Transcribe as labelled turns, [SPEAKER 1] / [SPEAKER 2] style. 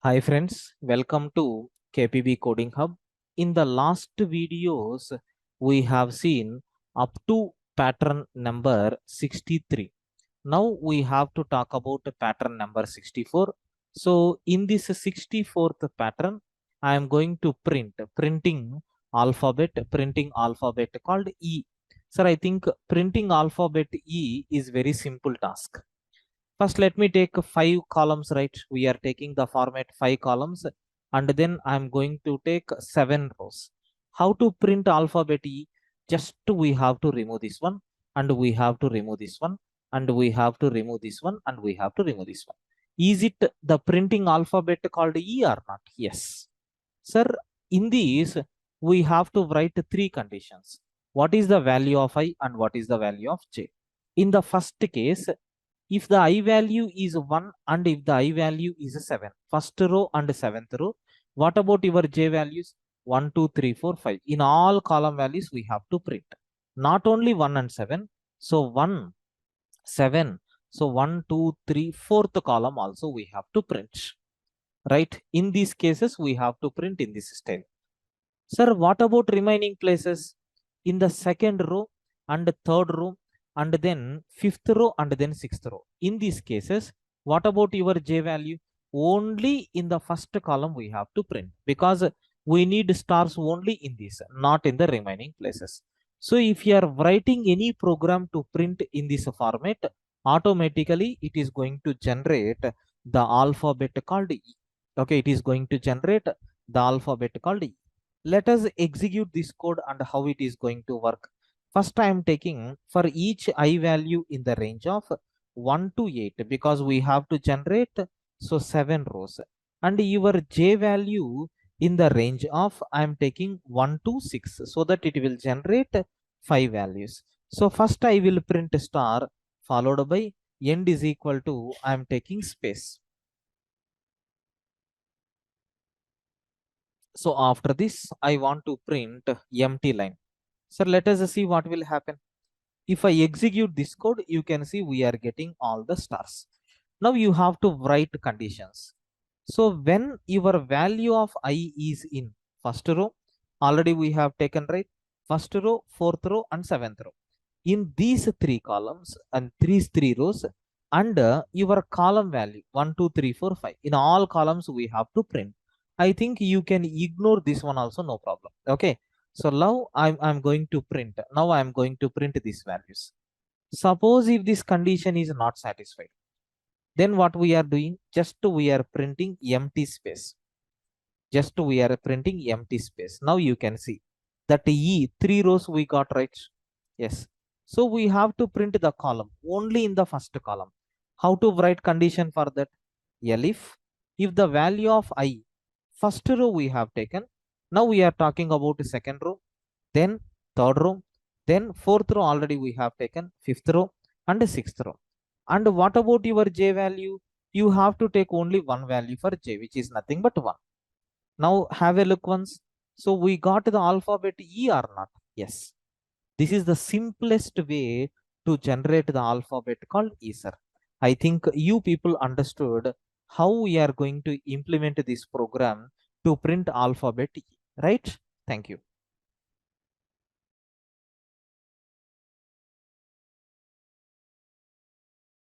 [SPEAKER 1] Hi friends, welcome to KPB Coding Hub. In the last videos, we have seen up to pattern number 63. Now we have to talk about pattern number 64. So in this 64th pattern, I am going to printing alphabet called E. Sir, I think printing alphabet E is very simple task. First, let me take 5 columns, right? We are taking the format 5 columns, and then I'm going to take 7 rows. How to print alphabet E? Just we have to remove this one, and we have to remove this one, and we have to remove this one, and we have to remove this one. Is it the printing alphabet called E or not? Yes. Sir, in these, we have to write 3 conditions. What is the value of I and what is the value of J? In the first case, if the I value is 1 and if the I value is 7, first row and seventh row, what about your J values? 1, 2, 3, 4, 5. In all column values, we have to print. Not only 1 and 7. So 1, 7. So 1, 2, 3, fourth column also we have to print. Right? In these cases, we have to print in this style. Sir, what about remaining places? In the second row and third row and then fifth row and then sixth row. In these cases, what about your J value? Only in the first column we have to print because we need stars only in this, not in the remaining places. So if you are writing any program to print in this format, automatically it is going to generate the alphabet called E. Okay, it is going to generate the alphabet called E. Let us execute this code and how it is going to work. First, I am taking for each I value in the range of 1 to 8 because we have to generate 7 rows, and your J value in the range of I am taking 1 to 6 so that it will generate 5 values. So first I will print star followed by end is equal to I am taking space. So after this, I want to print empty line. So let us see what will happen. If I execute this code, you can see we are getting all the stars. Now you have to write conditions. So when your value of I is in first row, already we have taken right, first row, fourth row and seventh row. In these 3 columns and these 3 rows, under your column value 1, 2, 3, 4, 5. In all columns we have to print. I think you can ignore this one also, no problem. Okay. So now I'm going to print. Now I'm going to print these values. Suppose if this condition is not satisfied, then what we are doing? Just we are printing empty space. Just we are printing empty space. Now you can see that E 3 rows we got right. Yes. So we have to print the column only in the first column. How to write condition for that? If the value of I first row we have taken, now we are talking about the second row, then third row, then fourth row already we have taken, fifth row and sixth row. And what about your J value? You have to take only one value for J, which is nothing but 1. Now have a look once. So we got the alphabet E or not? Yes. This is the simplest way to generate the alphabet called E, sir. I think you people understood how we are going to implement this program to print alphabet E, right? Thank you.